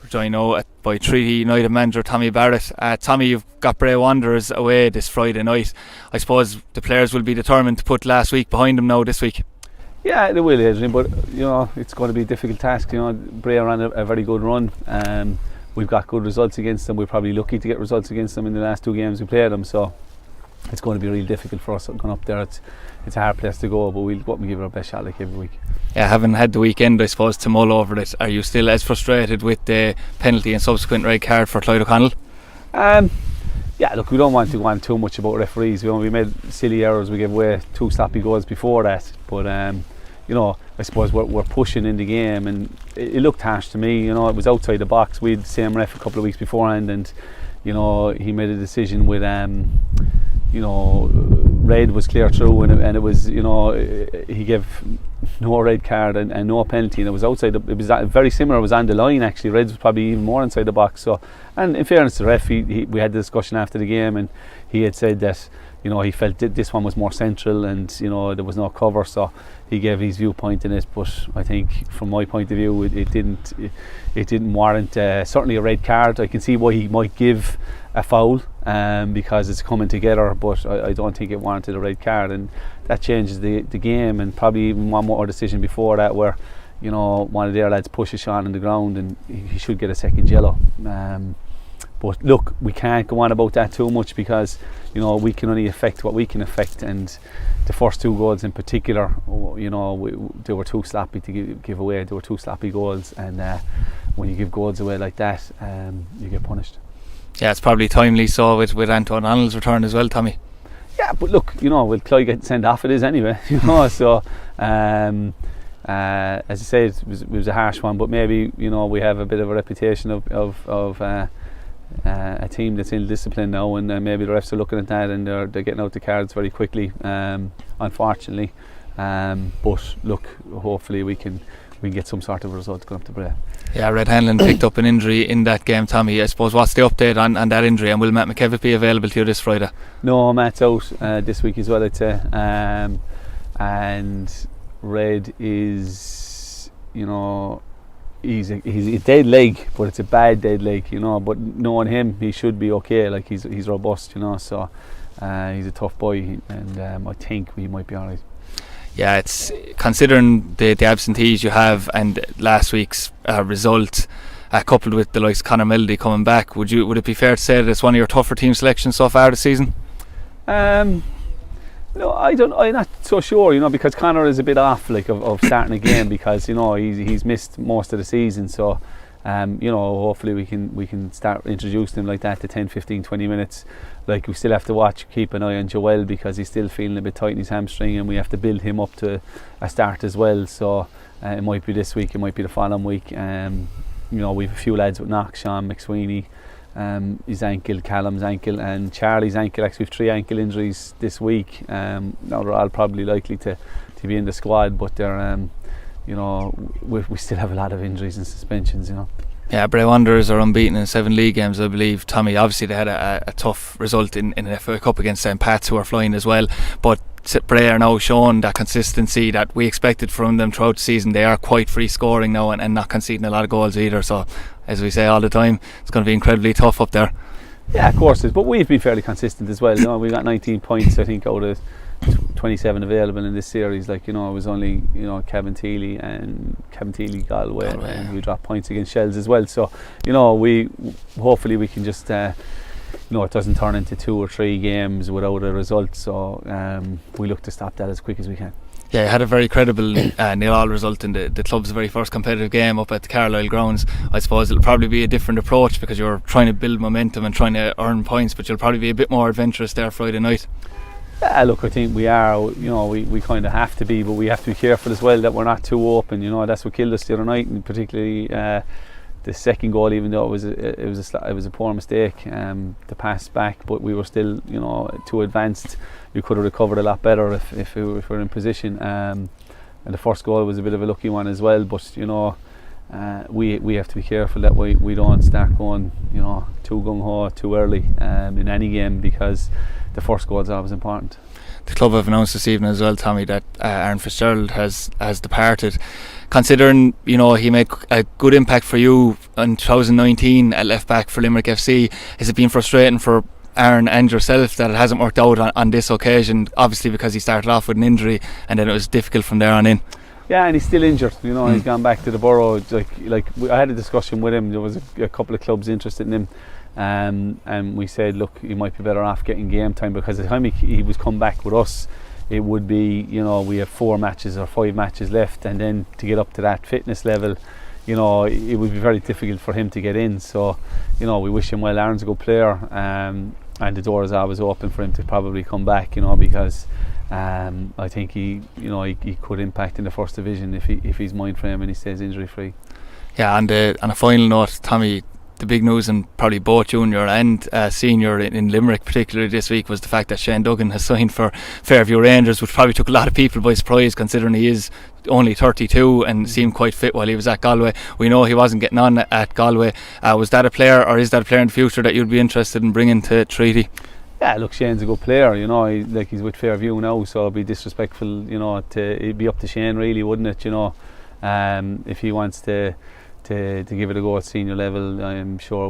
joined now by Treaty United Manager Tommy Barrett. Tommy, you've got Bray Wanderers away this Friday night. I suppose the players will be determined to put last week behind them now this week. Yeah, they will, Adrian, but it's going to be a difficult task. Bray are on a very good run. We've got good results against them. We're probably lucky to get results against them in the last 2 games we played them, so it's going to be really difficult for us going up there. It's a hard place to go, but we'll go up and give it our best shot like every week. Yeah, having had the weekend, I suppose, to mull over it, are you still as frustrated with the penalty and subsequent red card for Clyde O'Connell? Yeah, look, we don't want to go on too much about referees. We made silly errors. We gave away 2 sloppy goals before that, but I suppose we're pushing in the game, and it looked harsh to me. It was outside the box. We had the same ref a couple of weeks beforehand, and he made a decision with red was clear through, and it was he gave no red card and no penalty, and it was outside. It was very similar. It was on the line actually. Red was probably even more inside the box. So, and in fairness to the ref, we had the discussion after the game, and he had said that he felt this one was more central, and there was no cover, so he gave his viewpoint in it. But I think from my point of view, it didn't warrant certainly a red card. I can see why he might give a foul because it's coming together, but I don't think it warranted a red card, and that changes the game. And probably even one more decision before that where one of their lads pushes Sean on the ground and he should get a second yellow. But look, we can't go on about that too much because we can only affect what we can affect, and the first 2 goals in particular, they were too sloppy to give away. They were 2 sloppy goals, and when you give goals away like that, you get punished. Yeah, it's probably timely so with Anton O'Donnell's return as well, Tommy. Yeah, but look, with Clyde getting sent off, it is anyway. So as I say, it was a harsh one, but maybe we have a bit of a reputation of a team that's in discipline now, and maybe the refs are looking at that and they're getting out the cards very quickly, unfortunately. But look, hopefully we can get some sort of result going up to Bray. Yeah, Red Hanlon picked up an injury in that game, Tommy. I suppose what's the update on that injury, and will Matt McKevitt be available to you this Friday? No, Matt's out this week as well, I'd say. And Red is, he's a dead leg, but it's a bad dead leg, but knowing him, he should be okay. Like he's robust, so he's a tough boy, and I think we might be alright. Yeah, it's considering the absentees you have and last week's result, coupled with the likes of Conor Melody coming back, would it be fair to say that it's one of your tougher team selections so far this season? No, I'm not so sure, because Conor is a bit off of starting a game because he's missed most of the season, so hopefully we can start introducing him like that to 10, 15, 20 minutes. Like, we still have to keep an eye on Joel because he's still feeling a bit tight in his hamstring, and we have to build him up to a start as well. So it might be this week, it might be the following week. We have a few lads with Knox, Sean McSweeney, his ankle, Callum's ankle, and Charlie's ankle. Actually, we have 3 ankle injuries this week. Now they're all probably likely to be in the squad, but they're we still have a lot of injuries and suspensions. Yeah, Bray Wanderers are unbeaten in 7 league games, I believe. Tommy, obviously they had a tough result in an FA Cup against St. Pat's, who are flying as well, but Bray are now showing that consistency that we expected from them throughout the season. They are quite free scoring now and not conceding a lot of goals either, so as we say all the time, it's going to be incredibly tough up there. Yeah, of course it is, but we've been fairly consistent as well. We got 19 points I think out of 27 available in this series. It was only Kevin Teely, Galway, and we dropped points against Shells as well. So we hopefully we can just it doesn't turn into 2 or 3 games without a result. So we look to stop that as quick as we can. Yeah, you had a very credible 0-0 result in the club's very first competitive game up at the Carlisle grounds. I suppose it'll probably be a different approach because you're trying to build momentum and trying to earn points, but you'll probably be a bit more adventurous there Friday night. Yeah, look, I think we are. We kind of have to be, but we have to be careful as well that we're not too open. That's what killed us the other night, and particularly the second goal. Even though it was a poor mistake, the pass back, but we were still too advanced. We could have recovered a lot better if we were in position. And the first goal was a bit of a lucky one as well. But we have to be careful that we don't start going too gung ho too early in any game, because the first goal is always important. The club have announced this evening as well, Tommy, that Aaron Fitzgerald has departed. considering he made a good impact for you in 2019 at left back for Limerick FC, has it been frustrating for Aaron and yourself that it hasn't worked out on this occasion, obviously because he started off with an injury and then it was difficult from there on in? Yeah, and he's still injured. He's gone back to the borough. I had a discussion with him. There was a couple of clubs interested in him, and we said, look, he might be better off getting game time, because the time he was come back with us, it would be, we have 4 matches or 5 matches left, and then to get up to that fitness level, it would be very difficult for him to get in. So, we wish him well. Aaron's a good player, and the door is always open for him to probably come back, because I think he could impact in the first division if he's mind frame and he stays injury free. Yeah, and on a final note, Tommy, the big news in probably both junior and senior in Limerick particularly this week was the fact that Shane Duggan has signed for Fairview Rangers, which probably took a lot of people by surprise, considering he is only 32 and seemed quite fit while he was at Galway. We know he wasn't getting on at Galway. Was that a player, or is that a player in the future that you'd be interested in bringing to Treaty? Yeah, look, Shane's a good player, he's with Fairview now, so it'd be disrespectful, it'd be up to Shane really, wouldn't it, if he wants to give it a go at senior level. I'm sure